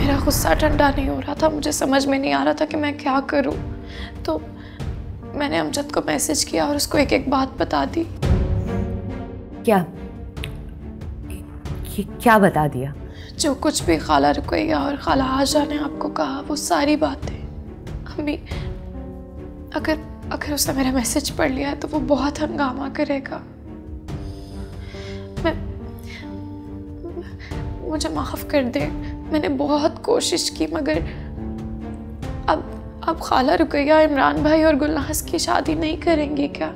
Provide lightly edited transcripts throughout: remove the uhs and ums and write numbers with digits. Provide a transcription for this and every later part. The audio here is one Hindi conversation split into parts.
मेरा गुस्सा ठंडा नहीं हो रहा था, मुझे समझ में नहीं आ रहा था कि मैं क्या करूं। तो मैंने अमजद को मैसेज किया और उसको एक एक बात बता दी। क्या बता दिया? जो कुछ भी खाला रुकैया और खाला आजा ने आपको कहा वो सारी बातें। अम्मी, अगर उसने मेरा मैसेज पढ़ लिया है तो वो बहुत हंगामा करेगा। मुझे माफ़ कर दे, मैंने बहुत कोशिश की, मगर अब खाला रुकैया इमरान भाई और गुलनाज की शादी नहीं करेंगी क्या?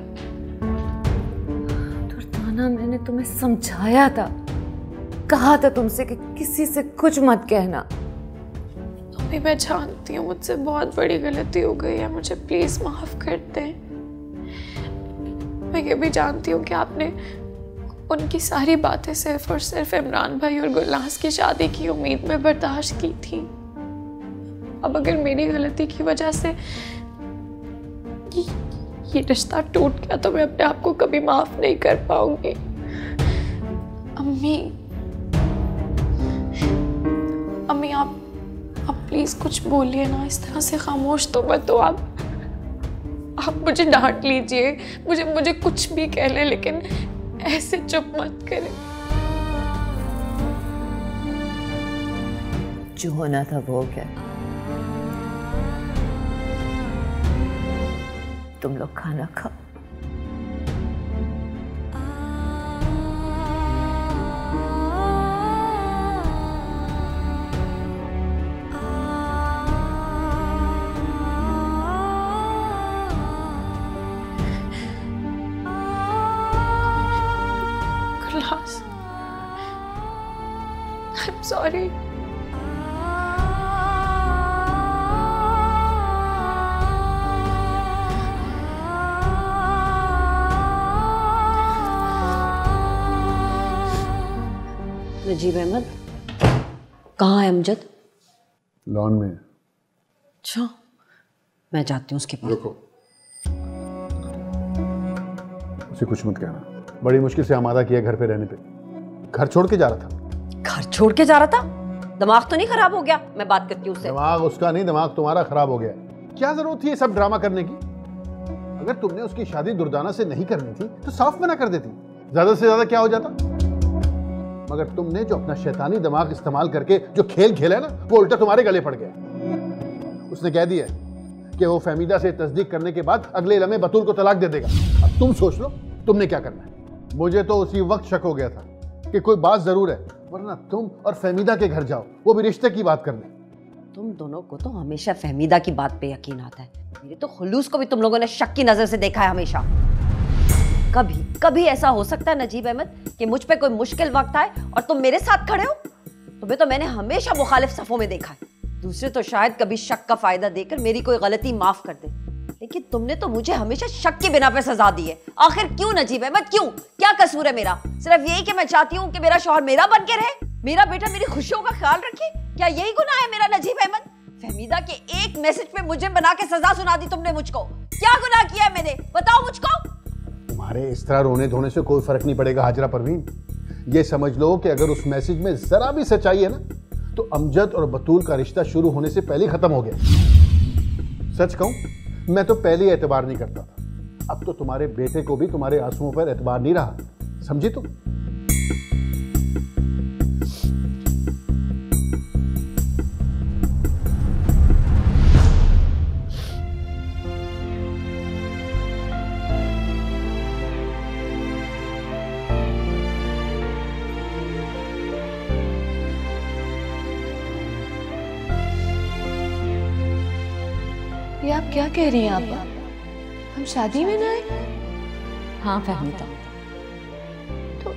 दुर्दाना, मैंने तुम्हें समझाया था, कहा था तुमसे कि किसी से कुछ मत कहना। अभी मैं जानती हूँ मुझसे बहुत बड़ी गलती हो गई है, मुझे प्लीज माफ कर दें। मैं ये भी जानती हूँ कि आपने उनकी सारी बातें सिर्फ और सिर्फ इमरान भाई और गुलनाज की शादी की उम्मीद में बर्दाश्त की थी। अब अगर मेरी गलती की वजह से ये रिश्ता टूट गया तो मैं अपने आप को कभी माफ नहीं कर पाऊंगी। अम्मी आप प्लीज कुछ बोलिए ना, इस तरह से खामोश तो मत हो। आप मुझे डांट लीजिए, मुझे कुछ भी कह ले, लेकिन ऐसे चुप मत करें। जो होना था वो हो गया। तुम लोग खाना खाओ। I'm sorry. नजीब अहमद, कहाँ है अमजद? लॉन में। अच्छा, मैं जाती हूँ उसके पास। रुको, उसे कुछ मत कहना। बड़ी मुश्किल से आमादा किया घर पे रहने पे। घर छोड़ के जा रहा था। घर छोड़ के जा रहा था? दिमाग तो नहीं खराब हो गया? मैं बात करती हूँ उससे। दिमाग उसका नहीं, दिमाग तुम्हारा खराब हो गया। क्या जरूरत थी ये सब ड्रामा करने की? अगर तुमने उसकी शादी दुर्दाना से नहीं करनी थी तो साफ मना कर देती, ज्यादा से ज्यादा क्या हो जाता। मगर तुमने जो अपना शैतानी दिमाग इस्तेमाल करके जो खेल खेला ना, वो उल्टा तुम्हारे गले पड़ गया। उसने कह दिया कि वो फहमीदा से तस्दीक करने के बाद अगले लम्हे बतूल को तलाक दे देगा। अब तुम सोच लो तुमने क्या करना है। मुझे तो उसी वक्त शक हो गया था कि कोई बात जरूर है, वरना तुम और फहमीदा के घर जाओ, वो भी रिश्ते की बात करने। तुम दोनों को तो हमेशा फहमीदा की बात पे यकीन आता है। मेरे तो खुलूस को भी तुम लोगों ने शक की नजर से देखा है हमेशा। कभी ऐसा हो सकता है नजीब अहमद कि मुझ पे कोई मुश्किल वक्त आए और तुम मेरे साथ खड़े हो? तुम्हें तो मैंने हमेशा मुखालिफ सफों में देखा है। दूसरे तो शायद कभी शक का फायदा देकर मेरी कोई गलती माफ कर दे, लेकिन तुमने तो मुझे हमेशा शक की बिना पे सजा दी है। आखिर क्यों नजीब अहमद, क्यों? क्या कसूर है मेरा? सिर्फ यही कि मैं चाहती हूँ कि मेरा शौहर मेरा बन के रहे, मेरा बेटा मेरी खुशियों का ख्याल रखे। क्या यही गुनाह है मेरा नजीब अहमद? फहमीदा के एक मैसेज पे मुझे बना के सजा सुना दी तुमने मुझको। क्या गुनाह किया है मैंने, बताओ मुझको। तुम्हारे इस तरह रोने धोने से कोई फर्क नहीं पड़ेगा हाजरा परवीन। ये समझ लो कि अगर उस मैसेज में जरा भी सच्चाई है ना, तो अमजद और बतूल का रिश्ता शुरू होने से पहले खत्म हो गया। सच कहूं, मैं तो पहले ही एतबार नहीं करता था। अब तो तुम्हारे बेटे को भी तुम्हारे आंसुओं पर एतबार नहीं रहा, समझी तुम? ये आप क्या कह रही हैं आपा? हम शादी में ना आए? हाँ फहमीदा। तो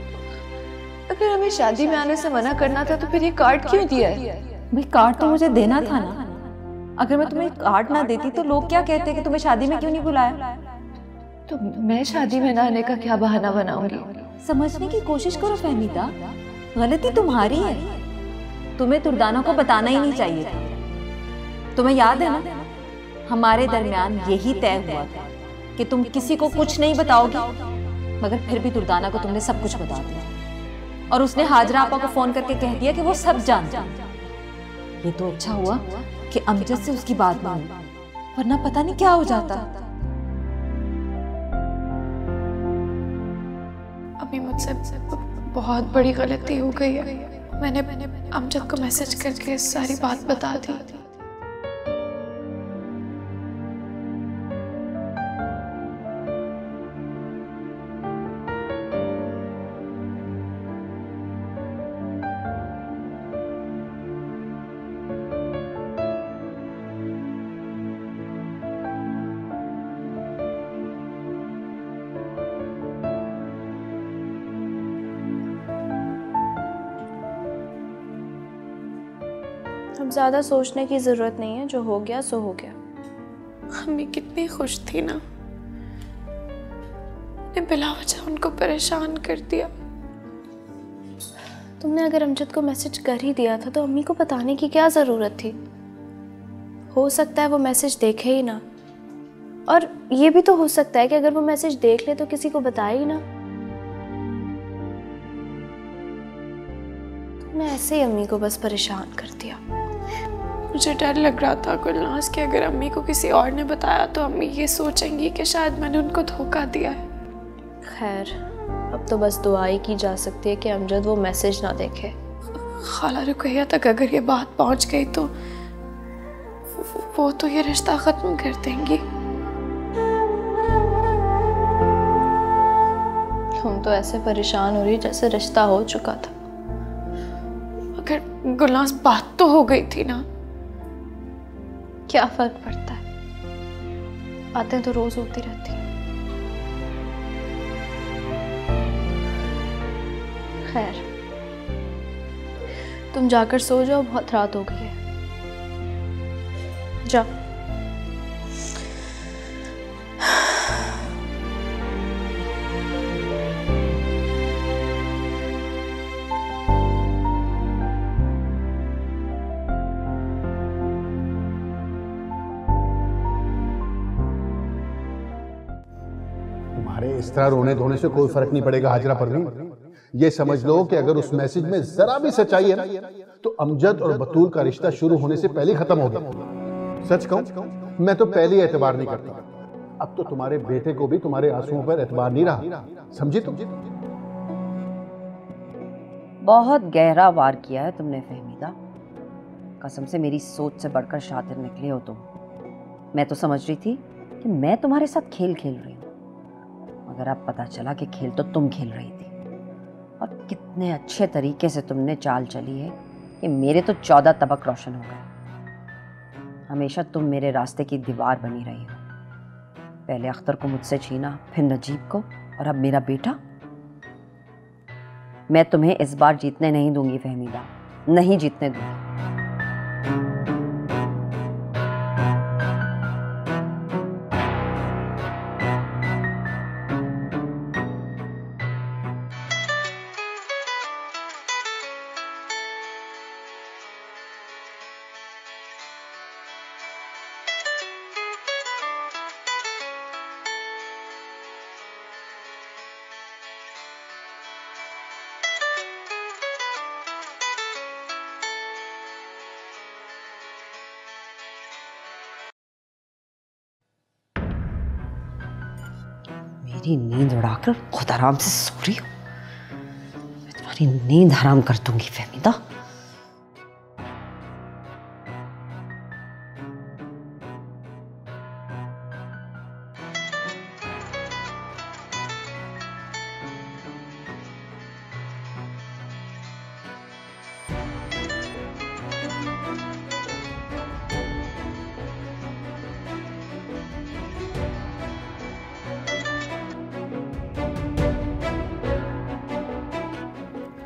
अगर हमें शादी में आने से मना करना था तो फिर ये कार्ड क्यों दिया है? भाई कार्ड तो मुझे देना था ना। अगर मैं तुम्हें कार्ड ना देती तो लोग क्या कहते कि तुम्हें शादी में क्यों नहीं बुलाया? तो मैं शादी में ना आने का क्या बहाना बनाऊंगी? समझने की कोशिश करो फहमीदा, गलती तुम्हारी है। तुम्हें दुर्दाना को बताना ही नहीं चाहिए था। तुम्हें याद है ना, हमारे दरमियान यही तय हुआ था कि तुम किसी को कुछ नहीं बताओगी, मगर फिर भी दुर्दाना को तुमने सब कुछ बता दिया और उसने हाजरा आपा को फोन करके कह दिया कि वो सब जानती है। ये तो अच्छा हुआ कि अमजद से उसकी बात मानी, वरना पता नहीं क्या हो जाता। अभी मुझसे बहुत बड़ी गलती हो गई है। मैंने अमजद को मैसेज करके सारी बात बता दी। अब ज़्यादा सोचने की ज़रूरत नहीं है, जो हो गया सो हो गया। अम्मी कितनी खुश थी ना, मैंने बिला वजह उनको परेशान कर दिया। तुमने अगर अमजद को मैसेज कर ही दिया था तो अम्मी को बताने की क्या ज़रूरत थी? हो सकता है वो मैसेज देखे ही ना, और ये भी तो हो सकता है कि अगर वो मैसेज देख ले तो किसी को बताए ही ना। तुमने ऐसे ही अम्मी को बस परेशान कर दिया। मुझे डर लग रहा था गुलनाज कि अगर अम्मी को किसी और ने बताया तो अम्मी ये सोचेंगी कि शायद मैंने उनको धोखा दिया है। खैर, अब तो बस दुआ ही की जा सकती है कि अमजद वो मैसेज ना देखे। खाला रुकैया तक अगर ये बात पहुंच गई तो वो तो ये रिश्ता खत्म कर देंगी। तुम तो ऐसे परेशान हो रही जैसे रिश्ता हो चुका था। अगर गुलनाज बात तो हो गई थी ना, क्या फर्क पड़ता है, बातें तो रोज होती रहती। खैर, तुम जाकर सो जाओ, बहुत रात हो गई है। जाओ। तुम्हारे इस तरह रोने धोने से कोई फर्क नहीं पड़ेगा हाजरा परवीन। ये समझ लो कि अगर उस मैसेज में जरा भी सच्चाई है ना, तो अमजद और बतूल का रिश्ता शुरू होने से पहले खत्म हो गया। सच कहूं, मैं तो पहले ही एतबार नहीं करता। अब तो तुम्हारे बेटे को भी तुम्हारे आंसुओं पर एतबार नहीं रहा, समझी तुम? बहुत गहरा वार किया है तुमने फहमीदा। कसम से मेरी सोच से बढ़कर शातिर निकले हो तुम। मैं तो समझ रही थी कि मैं तुम्हारे साथ खेल खेल रही हूँ, मगर अब पता चला कि खेल तो तुम खेल रही थी। और कितने अच्छे तरीके से तुमने चाल चली है कि मेरे तो 14 तबक रोशन हो गए। हमेशा तुम मेरे रास्ते की दीवार बनी रही हो। पहले अख्तर को मुझसे छीना, फिर नजीब को, और अब मेरा बेटा। मैं तुम्हें इस बार जीतने नहीं दूंगी फहमीदा, नहीं जीतने दूंगी। मेरी नींद उड़ाकर खुद आराम से सो रही हो। मैं तुम्हारी नींद हराम कर दूंगी फहमीदा।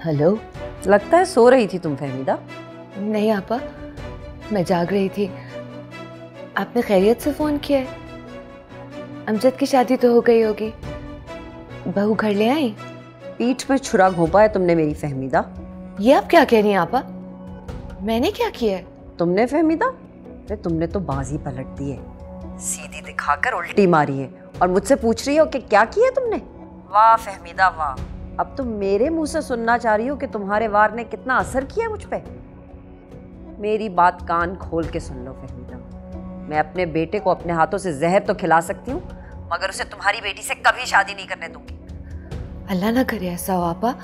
हेलो। लगता है सो रही थी तुम फहमीदा। नहीं आपा, मैं जाग रही थी। आपने खैरियत से फोन किया है? अमजद की शादी तो हो गई होगी, बहू घर ले आई? पीठ में छुरा घोंपा है तुमने मेरी फहमीदा। ये आप क्या कह रही हैं आपा? मैंने क्या किया है? तुमने फहमीदा? अरे तुमने तो बाजी पलट दी है, सीधी दिखाकर उल्टी मारी है, और मुझसे पूछ रही हो कि क्या किया तुमने। वाह फहमीदा वाह। अब तुम मेरे मुंह से सुनना चाह रही हो कि तुम्हारे वार ने कितना असर किया मुझ पे। मेरी बात कान खोल के सुन लो फहमीदा, मैं अपने बेटे को अपने हाथों से जहर तो खिला सकती हूँ, मगर उसे तुम्हारी बेटी से कभी शादी नहीं करने दूंगी। अल्लाह ना करे ऐसा हो आपा,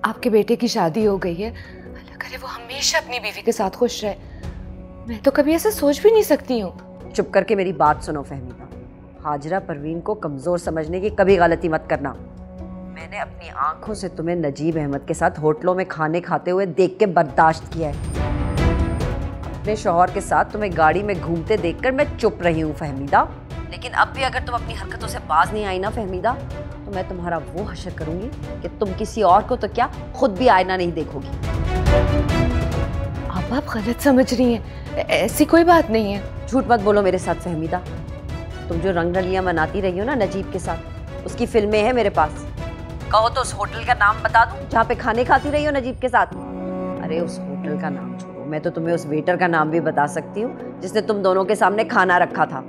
आपके बेटे की शादी हो गई है, अल्लाह करे वो हमेशा अपनी बीवी के साथ खुश रहे। मैं तो कभी ऐसा सोच भी नहीं सकती हूँ। चुप करके मेरी बात सुनो फहमीदा, हाजरा परवीन को कमज़ोर समझने की कभी गलती मत करना। मैंने अपनी आंखों से तुम्हें नजीब अहमद के साथ होटलों में खाने खाते हुए देख के बर्दाश्त किया है। अपने शौहर के साथ तुम्हें गाड़ी में घूमते देखकर मैं चुप रही हूँ फहमीदा, लेकिन अब भी अगर तुम अपनी हरकतों से बाज नहीं आई ना फहमीदा, तो मैं तुम्हारा वो हशर करूंगी कि तुम किसी और को तो क्या खुद भी आईना नहीं देखोगी। आप गलत समझ रही हैं, ऐसी कोई बात नहीं है। झूठ मत बोलो मेरे साथ फहमीदा। तुम जो रंगरलियां मनाती रही हो ना नजीब के साथ, उसकी फिल्में हैं मेरे पास। कहो तो उस होटल का नाम बता दूं जहाँ पे खाने खाती रही हो नजीब के साथ। अरे उस होटल का नाम छोड़ो, मैं तो तुम्हें उस वेटर का नाम भी बता सकती हूँ जिसने तुम दोनों के सामने खाना रखा था।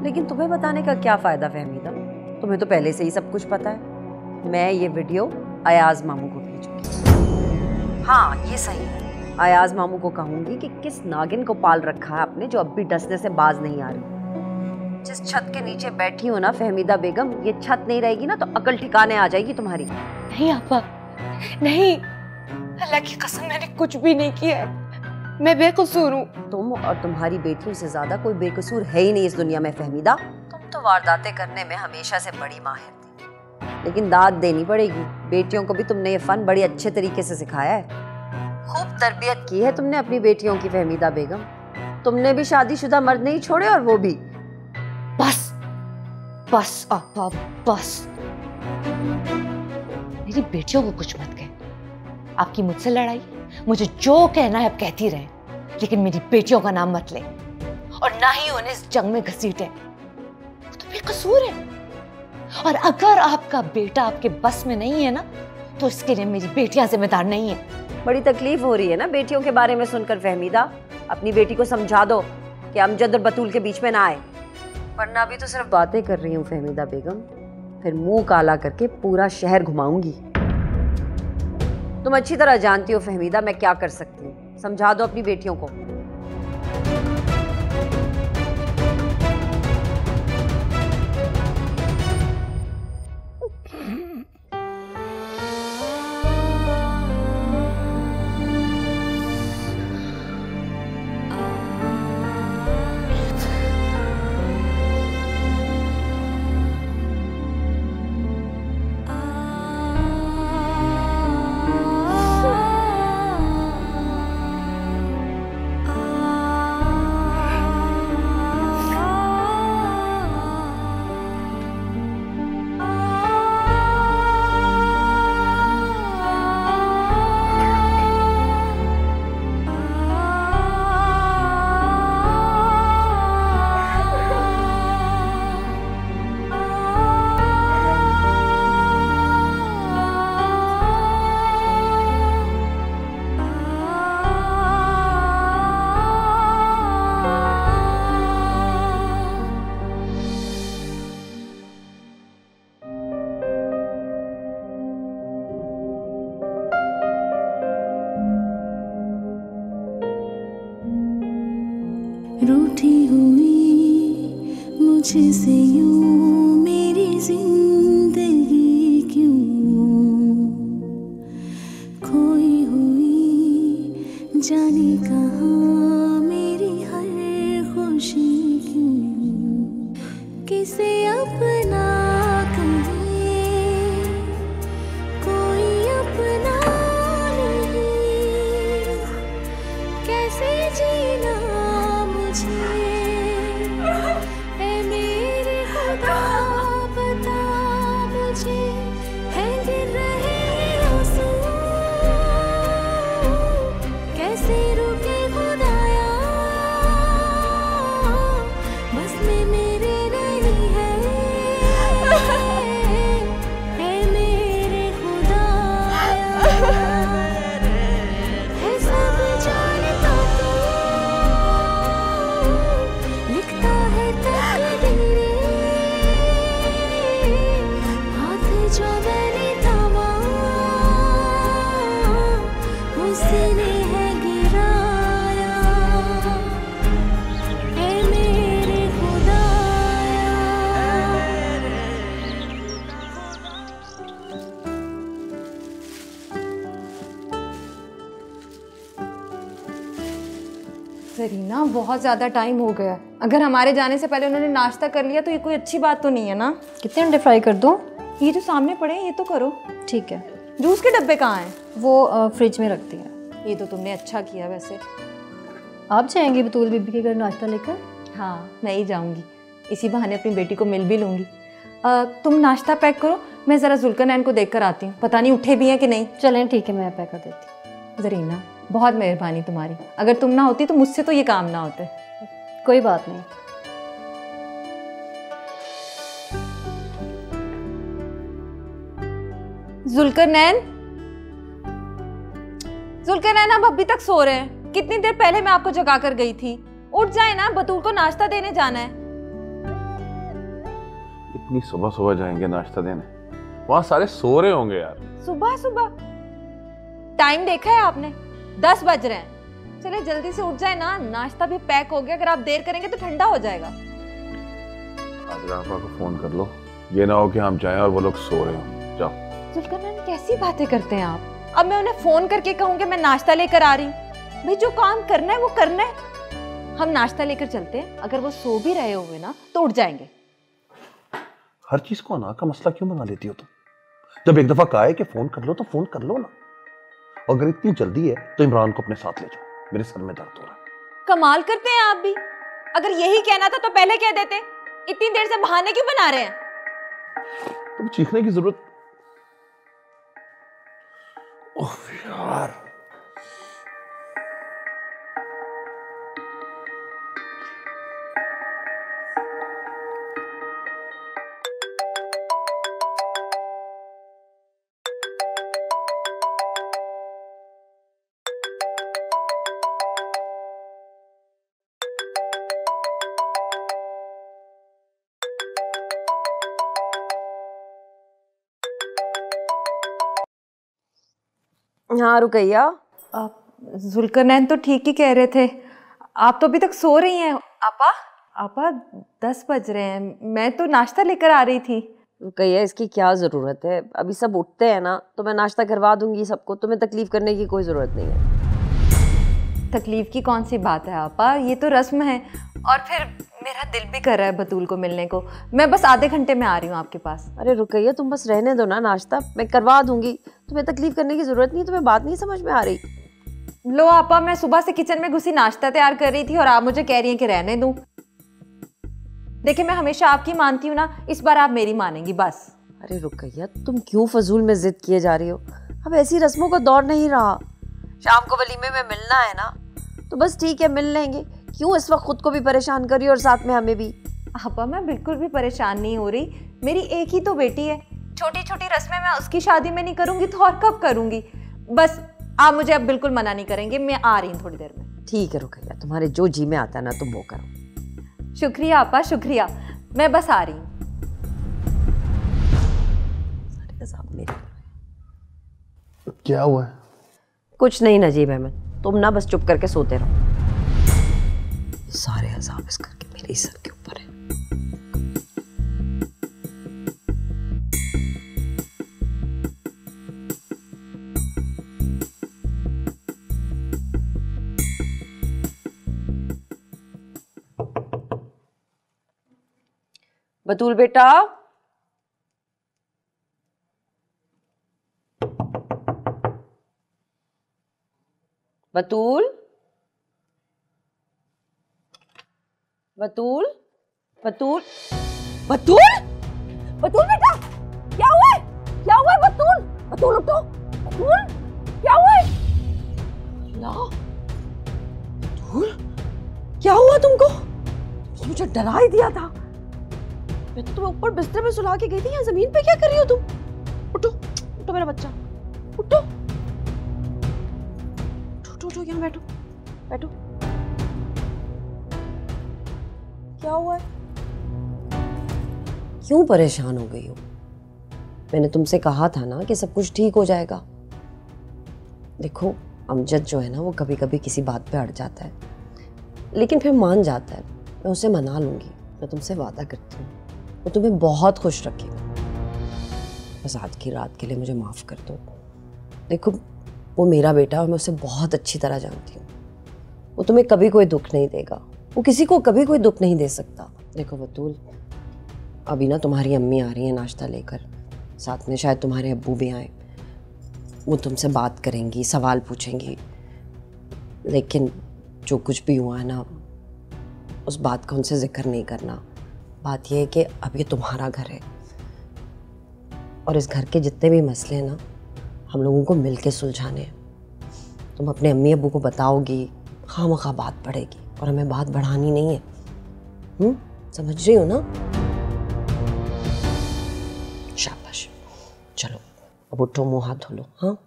लेकिन तुम्हें बताने का क्या फायदा फहमीदा, तुम्हें तो पहले से ही सब कुछ पता है। मैं ये वीडियो अयाज मामू को भेजूंगी। हाँ ये सही है, अयाज मामू को कहूंगी कि किस नागिन को पाल रखा है आपने जो अब भी डसने से बाज नहीं आ रही। जिस छत के नीचे बैठी हो ना फहमीदा बेगम, ये छत नहीं रहेगी ना तो अकल ठिकाने आ जाएगी तुम्हारी। नहीं आपा, नहीं, अल्लाह की कसम मैंने कुछ भी नहीं किया है, मैं बेकसूर हूँ। तुम और तुम्हारी बेटियों से ज्यादा कोई बेकसूर है ही नहीं इस दुनिया में फहमीदा। तुम तो वारदातें करने में हमेशा से बड़ी माहिर थी, लेकिन दाद देनी पड़ेगी। बेटियों को भी तुमने ये फन बड़ी अच्छे तरीके से सिखाया है। खूब तरबियत की है तुमने अपनी बेटियों की फहमीदा बेगम। तुमने भी शादीशुदा मर्द नहीं छोड़े और वो भी। बस बस आपा बस, मेरी बेटियों को कुछ मत कह। आपकी मुझसे लड़ाई, मुझे जो कहना है अब कहती रहे, लेकिन मेरी बेटियों का नाम मत ले और ना ही उन्हें इस जंग में घसीटे। वो तो बेकसूर है, और अगर आपका बेटा आपके बस में नहीं है ना, तो इसके लिए मेरी बेटियां जिम्मेदार नहीं है। बड़ी तकलीफ हो रही है ना बेटियों के बारे में सुनकर फहमीदा। अपनी बेटी को समझा दो कि अमजद और बतूल के बीच में ना आए, वरना अभी तो सिर्फ बातें कर रही हूँ फहमीदा बेगम, फिर मुंह काला करके पूरा शहर घुमाऊंगी। तुम अच्छी तरह जानती हो फहमीदा मैं क्या कर सकती हूँ। समझा दो अपनी बेटियों को। रूठी हुई मुझसे यूं मेरी जिंदगी क्यों, खोई हुई जाने कहाँ मेरी हर खुशी क्यों, किसे अपना कहे कोई अपना नहीं, कैसे जीना ऐ मेरे खुदा बता मुझे, है गिर रहे आंसू कैसे रुके खुदाया, बस में मेरे नहीं है, है मेरे खुदाया, है सब जानता तू सरीना, बहुत ज़्यादा टाइम हो गया। अगर हमारे जाने से पहले उन्होंने नाश्ता कर लिया तो ये कोई अच्छी बात तो नहीं है ना। कितने अंडे फ्राई कर दूँ? ये जो सामने पड़े हैं ये तो करो। ठीक है। जूस के डब्बे कहाँ हैं? वो फ्रिज में रख दिया। ये तो तुमने अच्छा किया वैसे। आप जाएंगी बतूल बीबी के घर नाश्ता लेकर? हाँ, मैं ही जाऊँगी। इसी बहाने अपनी बेटी को मिल भी लूँगी। तुम नाश्ता पैक करो, मैं ज़रा जुल्करनैन को देख कर आती हूँ। पता नहीं उठे भी हैं कि नहीं। चलें ठीक है, मैं पैक कर देती हूँ। जरीना, बहुत मेहरबानी तुम्हारी। अगर तुम ना होती तो मुझसे तो ये काम ना होते। कोई बात नहीं। जुल्करनैन, जुल्करनैन, हम अभी तक सो रहे हैं। कितनी देर पहले मैं आपको जगा कर गई थी। उठ जाए ना, बतूल को नाश्ता देने जाना है। इतनी सुबह सुबह जाएंगे नाश्ता देने? वहां सारे सो रहे होंगे यार। सुबह सुबह? टाइम देखा है आपने? 10 बज रहे हैं। चले जल्दी से उठ जाए ना, नाश्ता भी पैक हो गया। अगर आप देर करेंगे तो ठंडा हो जाएगा। आदिरा आपा को फोन कर लो, ये ना हो कि हम जाएं और वो लोग सो रहे हो। जाओ। जुल्करनैन, कैसी बातें करते हैं आप? अब मैं उन्हें फोन करके कहूँ कि मैं नाश्ता लेकर आ रही हूँ? भाई, जो काम करना है वो करना है। हम नाश्ता लेकर चलते हैं। अगर वो सो भी रहे होंगे ना तो उठ जाएंगे। हर चीज को अना का मसला क्यों बना लेती हो तुम? जब एक दफा कहा है कि फोन कर लो तो फोन कर लो ना। अगर इतनी जल्दी है तो इमरान को अपने साथ ले जाओ, मेरे सर में दर्द हो रहा है। कमाल करते हैं आप भी। अगर यही कहना था तो पहले कह देते। इतनी देर से बहाने क्यों बना रहे हैं? तुम चीखने की जरूरत। ओह यार, हाँ रुकैया। जुल्करनैन तो ठीक ही कह रहे थे। आप तो अभी तक सो रही हैं। आपा, आपा 10 बज रहे हैं। मैं तो नाश्ता लेकर आ रही थी। रुकैया, इसकी क्या ज़रूरत है? अभी सब उठते हैं ना तो मैं नाश्ता करवा दूंगी सबको। तुम्हें तकलीफ करने की कोई ज़रूरत नहीं है। तकलीफ की कौन सी बात है आपा? ये तो रस्म है। और फिर मेरा दिल भी कर रहा है बतूल को मिलने को। मैं बस आधे घंटे में आ रही हूँ आपके पास। अरे रुकैया, तुम बस रहने दो ना, नाश्ता मैं करवा दूंगी। तुम्हें तकलीफ करने की ज़रूरत नहीं। तुम्हें बात नहीं समझ में आ रही? लो आपा, मैं सुबह से किचन में घुसी नाश्ता तैयार कर रही थी और आप मुझे कह रही हैं कि रहने दूं। देखिए, मैं हमेशा आपकी मानती हूँ ना, इस बार आप मेरी मानेंगी बस। अरे रुकैया, तुम क्यों फजूल में जिद किए जा रही हो? अब ऐसी रस्मों का दौर नहीं रहा। शाम को वलीमे में मिलना है ना, तो बस ठीक है, मिल लेंगे। क्यों इस वक्त खुद को भी परेशान करी और साथ में हमें भी? आपा, मैं बिल्कुल भी परेशान नहीं हो रही। मेरी एक ही तो बेटी है। छोटी छोटी रस्में मैं उसकी शादी में नहीं करूंगी तो और कब करूंगी? बस आप मुझे अब बिल्कुल मना नहीं करेंगे। मैं आ रही हूँ थोड़ी देर में। ठीक है रुकैया, तुम्हारे जो जी में आता है ना तुम वो करो। शुक्रिया आपा, शुक्रिया। मैं बस आ रही हूँ। क्या हुआ है? कुछ नहीं नजीब अहमद, तुम ना बस चुप करके सोते रहो। सारे अज़ाब इस करके मेरे ही सर के ऊपर है। बतूल बेटा, बतूल, बतूल, बतूल, बतूल, बतूल बेटा, क्या हुआ है? क्या हुआ है बतूल? बतूल उठो। बतूल, क्या हुआ है? बतूल, क्या हुआ तुमको? मुझे डरा ही दिया था। मैं तो तुम्हें ऊपर बिस्तर में सुला के गई थी, यहाँ जमीन पे क्या कर रही हो तुम? उठो, उठो मेरा बच्चा, उठो, उठो, उठो, यहाँ बैठो, बैठो। क्या हुआ है? क्यों परेशान हो गई हो? मैंने तुमसे कहा था ना कि सब कुछ ठीक हो जाएगा। देखो, अमजद जो है ना वो कभी कभी किसी बात पे अड़ जाता है, लेकिन फिर मान जाता है। मैं उसे मना लूंगी, मैं तुमसे वादा करती हूँ। वो तुम्हें बहुत खुश रखेगा। बस आज की रात के लिए मुझे माफ़ कर दो। देखो, वो मेरा बेटा और मैं उसे बहुत अच्छी तरह जानती हूँ। वो तुम्हें कभी कोई दुख नहीं देगा, वो किसी को कभी कोई दुख नहीं दे सकता। देखो बतूल, अभी ना तुम्हारी अम्मी आ रही है नाश्ता लेकर, साथ में शायद तुम्हारे अब्बू भी आए। वो तुमसे बात करेंगी, सवाल पूछेंगी, लेकिन जो कुछ भी हुआ है ना, उस बात का उनसे जिक्र नहीं करना। बात यह है कि अब ये तुम्हारा घर है और इस घर के जितने भी मसले हैं ना, हम लोगों को मिल के सुलझाने हैं। तुम अपने अम्मी अब्बू को बताओगी, खामखा बात बढ़ेगी और हमें बात बढ़ानी नहीं है। समझ रही हो ना? शाबाश, चलो अब उठो, मुँह हाथ धो लो। हाँ,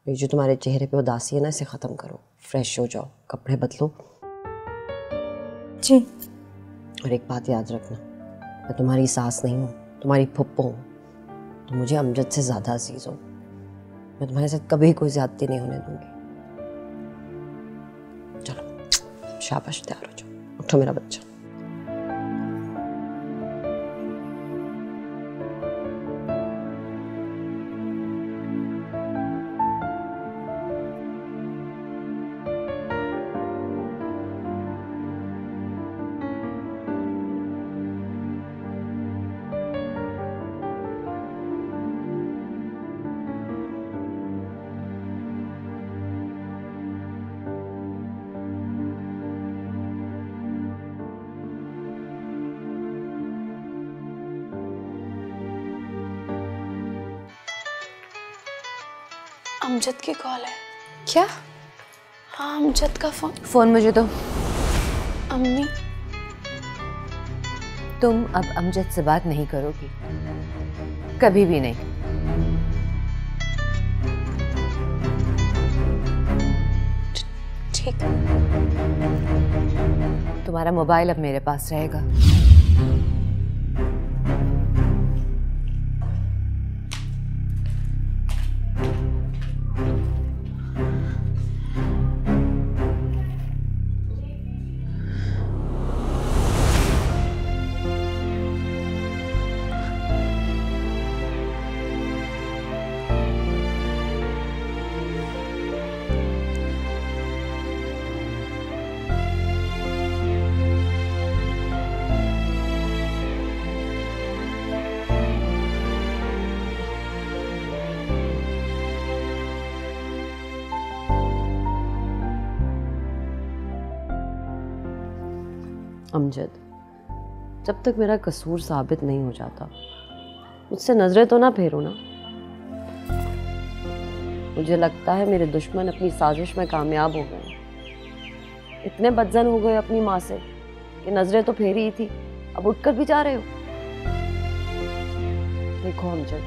ये जो तुम्हारे चेहरे पे उदासी है ना, इसे ख़त्म करो, फ्रेश हो जाओ, कपड़े बदलो। जी। और एक बात याद रखना, मैं तुम्हारी सास नहीं हूँ, तुम्हारी फुप्पो हूँ। तुम मुझे अमजद से ज़्यादा अजीज़ हो। मैं तुम्हारे साथ कभी कोई ज़्यादती नहीं होने दूंगी। चलो शाबाश, तैयार हो जाओ, उठो मेरा बच्चा। अमजद की कॉल है। क्या? हाँ, अमजद का फोन। फोन मुझे दो। अम्मी, तुम अब अमजद से बात नहीं करोगी, कभी भी नहीं। ठीक। तुम्हारा मोबाइल अब मेरे पास रहेगा। अमजद, जब तक मेरा कसूर साबित नहीं हो जाता, मुझसे नजरें तो ना फेरो ना। मुझे लगता है मेरे दुश्मन अपनी साजिश में कामयाब हो गए। इतने बदजन हो गए अपनी माँ से कि नजरें तो फेरी ही थी, अब उठकर भी जा रहे हो। देखो अमजद,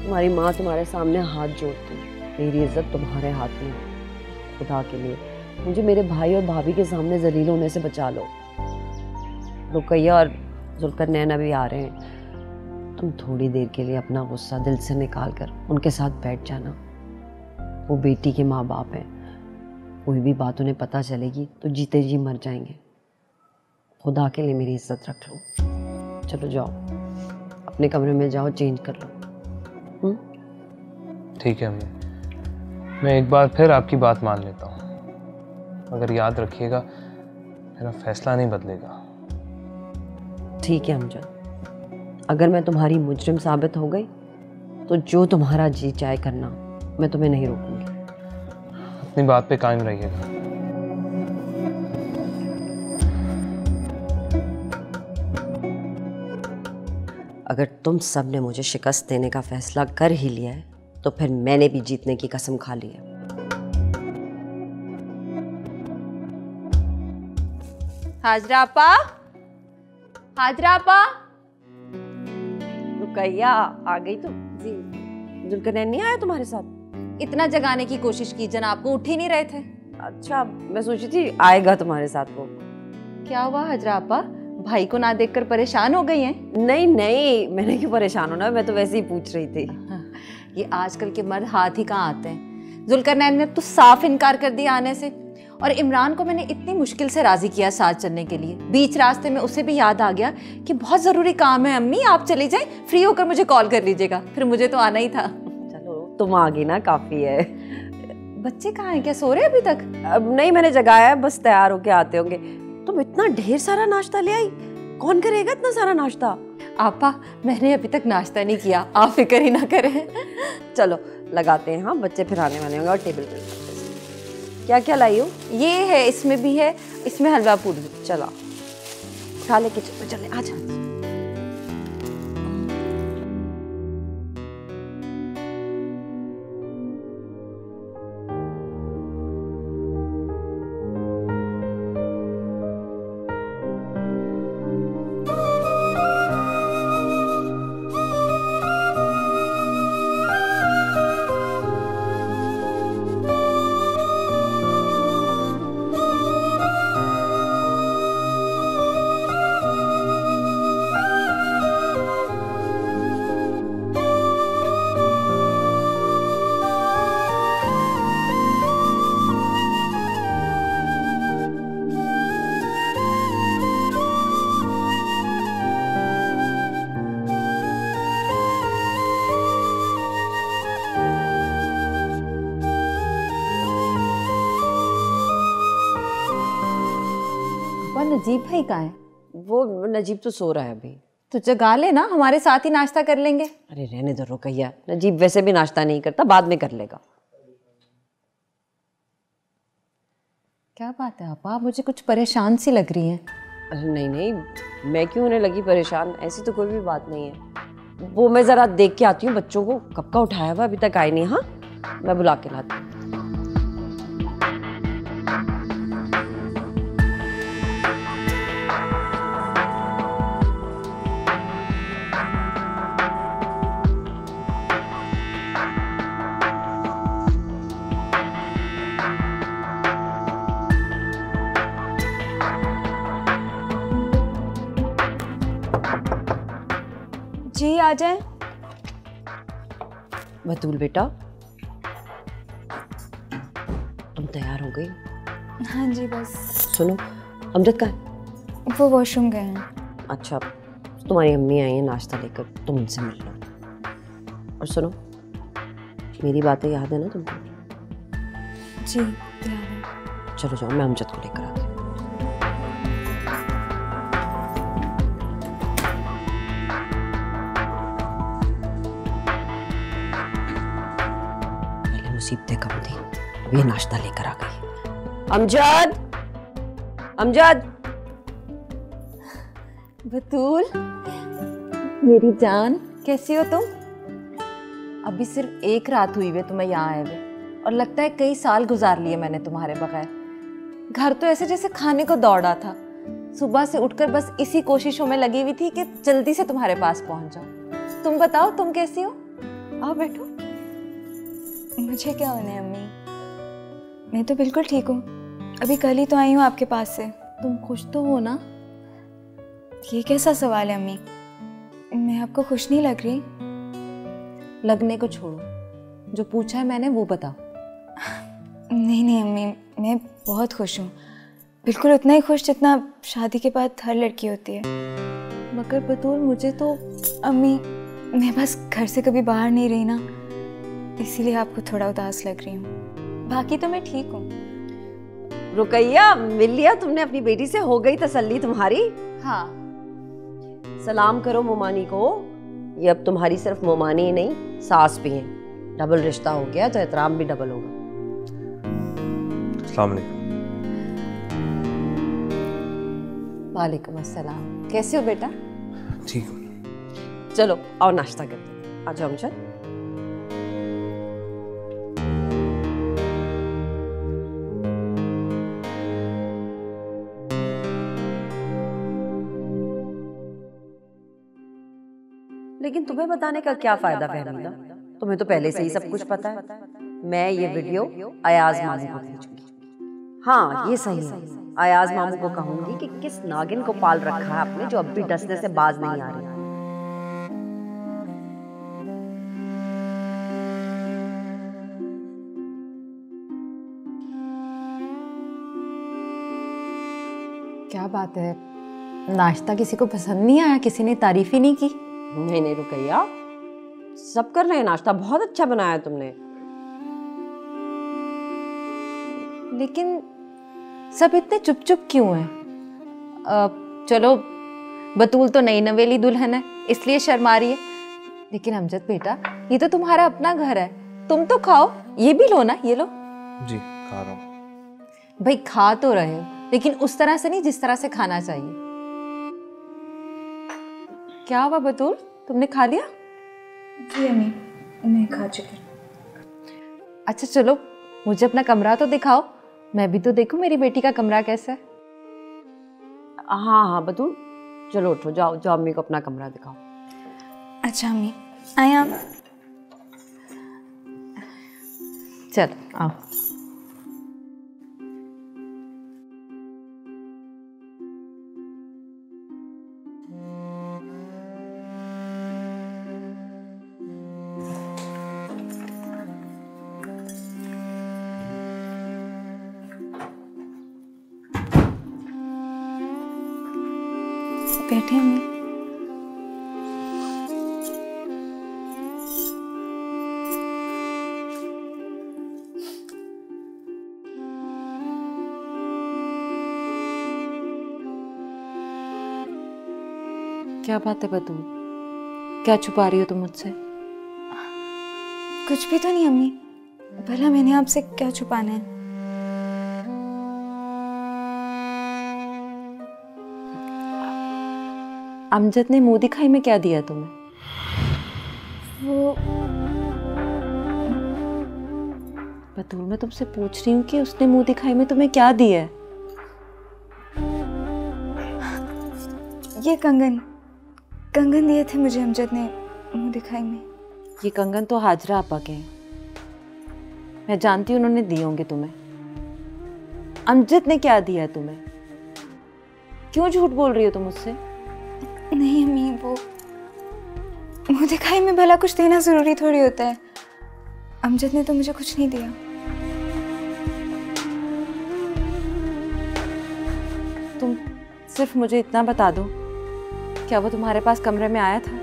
तुम्हारी माँ तुम्हारे सामने हाथ जोड़ती है, मेरी इज्जत तुम्हारे हाथ में है। खुदा के लिए मुझे मेरे भाई और भाभी के सामने जलील होने से बचा लो। रुकैया और जुल्करनैन अभी आ रहे हैं, तुम थोड़ी देर के लिए अपना गुस्सा दिल से निकाल कर उनके साथ बैठ जाना। वो बेटी के माँ बाप हैं, कोई भी बात उन्हें पता चलेगी तो जीते जी मर जाएंगे। खुदा के लिए मेरी इज्जत रख लो। चलो जाओ, अपने कमरे में जाओ, चेंज कर लो। ठीक है अम्मी, मैं एक बार फिर आपकी बात मान लेता हूँ, मगर याद रखिएगा मेरा फैसला नहीं बदलेगा। ठीक है अमजद, अगर मैं तुम्हारी मुजरिम साबित हो गई तो जो तुम्हारा जी चाहे करना, मैं तुम्हें नहीं रोकूंगी। अपनी बात पे कायम रहिएगा। अगर तुम सब ने मुझे शिकस्त देने का फैसला कर ही लिया है तो फिर मैंने भी जीतने की कसम खा ली है। हाजरा आपा, हाजरा आपा। रुकैया आ गई तुम? जी। जुल्करनैन नहीं आया तुम्हारे साथ? इतना जगाने की कोशिश की, जनाब को उठ ही नहीं रहे थे। अच्छा, मैं सोची थी आएगा तुम्हारे साथ वो। क्या हुआ हाजरा आपा, भाई को ना देखकर परेशान हो गई हैं? नहीं नहीं, मैंने क्यों परेशान होना, मैं तो वैसे ही पूछ रही थी। ये आजकल के मर्द हाथ ही कहाँ आते हैं। जुल्करनैन ने तो साफ इनकार कर दिया आने से, और इमरान को मैंने इतनी मुश्किल से राजी किया साथ चलने के लिए। बीच रास्ते में उसे भी याद आ गया कि बहुत ज़रूरी काम है अम्मी, आप चली जाएं, फ्री होकर मुझे कॉल कर लीजिएगा। फिर मुझे तो आना ही था। चलो तुम आ गई ना, काफ़ी है। बच्चे कहाँ हैं? क्या सो रहे हैं अभी तक? अब नहीं, मैंने जगाया है, बस तैयार होके आते होंगे। तुम इतना ढेर सारा नाश्ता ले आई, कौन करेगा इतना सारा नाश्ता? आपा, मैंने अभी तक नाश्ता नहीं किया, आप फिक्र ही ना करें। चलो लगाते हैं, हाँ बच्चे फिर आने वाले होंगे। और टेबल पे क्या क्या लाई हो? ये है, इसमें भी है, इसमें हलवा पूरी। चलो खा ले, किचन में चले, आजा। नजीब भाई कहाँ है? वो नजीब तो सो रहा है अभी। तो जगा ले ना, हमारे साथ ही नाश्ता कर लेंगे। अरे रहने दो रुकैया, नजीब वैसे भी नाश्ता नहीं करता, बाद में कर लेगा। क्या बात है आपा, मुझे कुछ परेशान सी लग रही हैं। अरे नहीं नहीं, मैं क्यों होने लगी परेशान? ऐसी तो कोई भी बात नहीं है। वो मैं जरा देख के आती हूँ बच्चों को, कब का उठाया हुआ, अभी तक आए नहीं। हाँ मैं बुला के लाती हूँ। जी आ जाए। बतूल बेटा, तुम तैयार हो गई? हाँ जी बस। सुनो, अमजद कहाँ है? वो वॉशरूम गए हैं। अच्छा, तुम्हारी अम्मी आई है नाश्ता लेकर, तुम उनसे मिल लो। और सुनो, मेरी बातें याद है ना तुमको? जी याद है। चलो जाओ, मैं अमजद को लेकर आती हूँ। मुसीबतें कम थी, अब ये नाश्ता लेकर आ गई। अमजद, अमजद। बतूल मेरी जान, कैसी हो तुम? अभी सिर्फ एक रात हुई है तुम्हें यहाँ आए हुए, और लगता है कई साल गुजार लिए मैंने तुम्हारे बगैर। घर तो ऐसे जैसे खाने को दौड़ा था, सुबह से उठकर बस इसी कोशिशों में लगी हुई थी कि जल्दी से तुम्हारे पास पहुंच जाऊं। तुम बताओ, तुम कैसी हो? आओ बैठो। मुझे क्या होना है अम्मी, मैं तो बिल्कुल ठीक हूँ। अभी कल ही तो आई हूँ आपके पास से। तुम खुश तो हो ना? ये कैसा सवाल है अम्मी, मैं आपको खुश नहीं लग रही? लगने को छोड़ो, जो पूछा है मैंने वो बताओ। नहीं नहीं अम्मी, मैं बहुत खुश हूँ, बिल्कुल उतना ही खुश जितना शादी के बाद हर लड़की होती है। मगर बतूल मुझे तो। अम्मी मैं बस घर से कभी बाहर नहीं रही ना, इसीलिए आपको थोड़ा उदास लग रही हूँ, बाकी तो मैं ठीक हूँ। रुकैया, मिल लिया तुमने अपनी बेटी से? हो गई तसल्ली तुम्हारी? हाँ। सलाम करो मोमानी को, ये अब तुम्हारी सिर्फ मोमानी ही नहीं, सास भी है। डबल रिश्ता हो गया तो एहतराम भी डबल होगा। अस्सलाम वालेकुम। वालेकुम अस्सलाम। कैसे हो बेटा? ठीक हूँ। चलो आओ नाश्ता करते हैं, आ जाओ अमजद। लेकिन तुम्हें बताने का क्या फायदा फहमीदा, तुम्हें तो पहले से ही सब कुछ पता है। मैं ये वीडियो अयाज मामू को भेजूंगी। हाँ ये सही है, अयाज मामू को कहूंगी कि किस नागिन को पाल रखा है आपने जो अब भी डसने से बाज नहीं आ रही। क्या बात है, नाश्ता किसी को पसंद नहीं आया? किसी ने तारीफ ही नहीं की? नहीं नहीं रुकैया, सब कर रहे हैं नाश्ता, बहुत अच्छा बनाया तुमने। लेकिन सब इतने चुप चुप क्यों हैं? चलो बतूल तो नई नवेली दुल्हन है इसलिए शर्मा रही है, लेकिन अमजद बेटा ये तो तुम्हारा अपना घर है, तुम तो खाओ, ये भी लो ना, ये लो। जी खा रहा हूँ। भाई खा तो रहे हो लेकिन उस तरह से नहीं जिस तरह से खाना चाहिए। क्या हुआ बतूल, तुमने खा लिया? जी अम्मी, मैं खा चुकी। अच्छा चलो मुझे अपना कमरा तो दिखाओ, मैं भी तो देखूं मेरी बेटी का कमरा कैसा है। हाँ हाँ बतूल, चलो उठो, जाओ जाओ अम्मी को अपना कमरा दिखाओ। अच्छा अम्मी, आए आप। चल आओ। बैठे अम्मी। क्या बात है बतूल, क्या छुपा रही हो तुम मुझसे? कुछ भी तो नहीं अम्मी, भला मैंने आपसे क्या छुपाना है? अमजद ने मुंह दिखाई में क्या दिया तुम्हें? वो बतूल मैं तुमसे पूछ रही हूँ कि उसने मुंह दिखाई में तुम्हें क्या दिया है? ये कंगन दिए थे मुझे अमजद ने मुंह दिखाई में। ये कंगन तो हाजरा आपा के हैं, मैं जानती हूँ उन्होंने दिए होंगे तुम्हें। अमजद ने क्या दिया है तुम्हें? क्यों झूठ बोल रही हो तुम मुझसे? नहीं अम्मी, वो मुंह दिखाई में भला कुछ देना जरूरी थोड़ी होता है। अमजद ने तो मुझे कुछ नहीं दिया। तुम सिर्फ मुझे इतना बता दो, क्या वो तुम्हारे पास कमरे में आया था?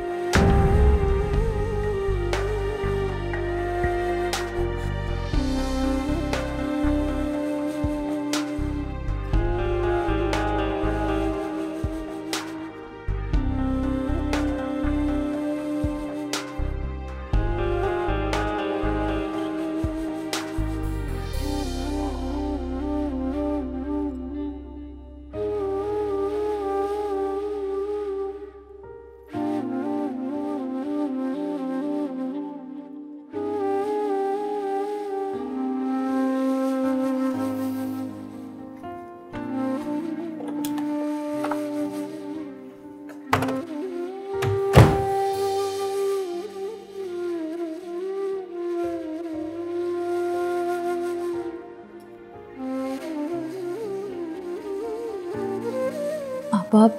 अब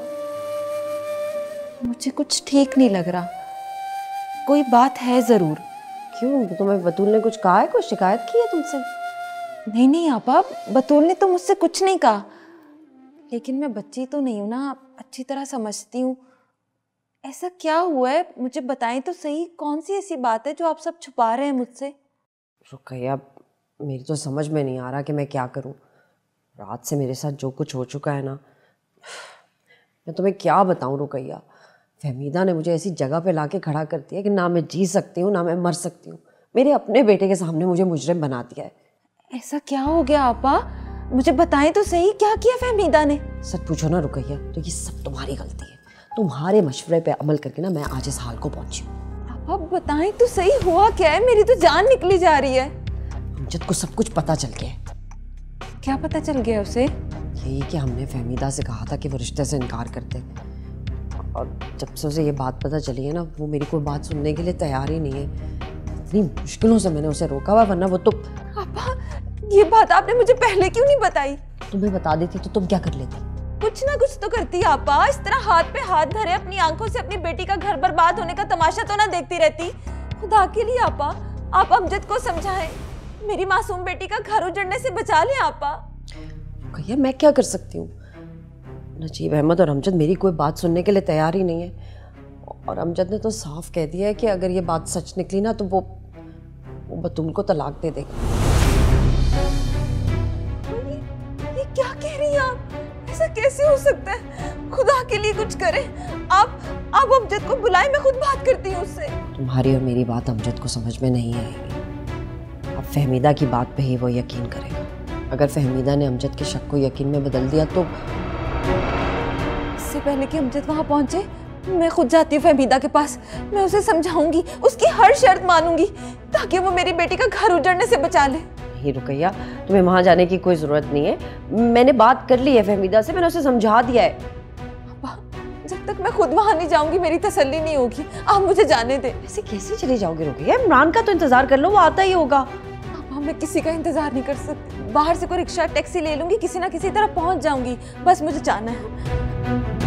मुझे कुछ ठीक नहीं लग रहा, कोई बात है जरूर। क्यों, तुम्हें बतूल ने कुछ कहा है, कोई शिकायत की है तुमसे? नहीं आपा, बतूल ने तो मुझसे कुछ नहीं कहा, लेकिन मैं बच्ची तो नहीं हूं ना, अच्छी तरह समझती हूँ। ऐसा क्या हुआ है मुझे बताएं तो सही, कौन सी ऐसी बात है जो आप सब छुपा रहे हैं मुझसे? रुकैया, मेरी तो समझ में नहीं आ रहा कि मैं क्या करूं। रात से मेरे साथ जो कुछ हो चुका है ना, मैं तुम्हें क्या बताऊं रुकैया। फहमीदा ने मुझे ऐसी जगह पे लाके खड़ा कर दिया कि ना मैं जी सकती हूँ ना मैं मर सकती हूँ। मेरे अपने बेटे के सामने मुझे मुजरिम बना दिया है। ऐसा क्या हो गया आपा, मुझे बताएं तो सही, क्या किया फहमीदा ने? सच पूछो ना रुकैया, तो ये सब तुम्हारी गलती है। तुम्हारे मशवरे पे अमल करके ना मैं आज इस हाल को पहुंची हूँ। आपा बताएं तो सही, हुआ क्या है? मेरी तो जान निकली जा रही है। अमजद को सब कुछ पता चल गया है। क्या पता चल गया उसे? यही कि हमने फहमीदा से कहा था कि वो रिश्ते से इनकार करते, और जब से उसे ये बात पता चली है ना, वो मेरी कोई बात सुनने के लिए तैयार ही नहीं है। इतनी मुश्किलों से मैंने उसे रोका हुआ, वरना वो तो। पापा, ये बात आपने मुझे पहले क्यों नहीं बताई? तुम्हें बता देती तो तुम क्या कर लेती? कुछ ना कुछ तो करती आपा। इस तरह हाथ पे हाथ धरे अपनी आंखों से अपनी बेटी का घर बर्बाद होने का तमाशा तो ना देखती रहती। खुदा के लिए आपा, आप अमजद को समझाएं, मेरी मासूम बेटी का घर उजड़ने से बचा लें आपा। भैया मैं क्या कर सकती हूँ? नजीब अहमद और अमजद मेरी कोई बात सुनने के लिए तैयार ही नहीं है, और अमजद ने तो साफ कह दिया है कि अगर ये बात सच निकली ना तो वो बतूल को तलाक दे देगा। क्या कह रही हैं आप? ऐसा कैसे हो सकता है? खुदा के लिए कुछ करें। आप अमजद को बुलाएं, मैं खुद बात करती हूँ उससे। तुम्हारी और मेरी बात अमजद को समझ में नहीं आएगी। अब फहमीदा की बात पे ही वो यकीन करेगा। अगर फहमीदा ने अमजद के शक को यकीन में बदल दिया तो इससे पहले कि अमजद वहां पहुंचे, मैं खुद जाती हूँ फहमीदा के पास। मैं उसे समझाऊंगी, उसकी हर शर्त मानूंगी ताकि वो मेरी बेटी का घर उजड़ने से बचा ले। नहीं रुकैया, तुम्हें वहां जाने की कोई जरूरत नहीं है। मैंने बात कर ली है फहमीदा से, मैंने उसे समझा दिया है। जब तक मैं खुद वहां नहीं जाऊंगी मेरी तसल्ली नहीं होगी। आप मुझे जाने दें। ऐसे कैसे चली जाओगे रुकैया? इमरान का तो इंतजार कर लो, वो आता ही होगा। अब मैं किसी का इंतजार नहीं कर सकती। बाहर से कोई रिक्शा टैक्सी ले लूंगी, किसी ना किसी तरह पहुंच जाऊंगी। बस मुझे जाना है।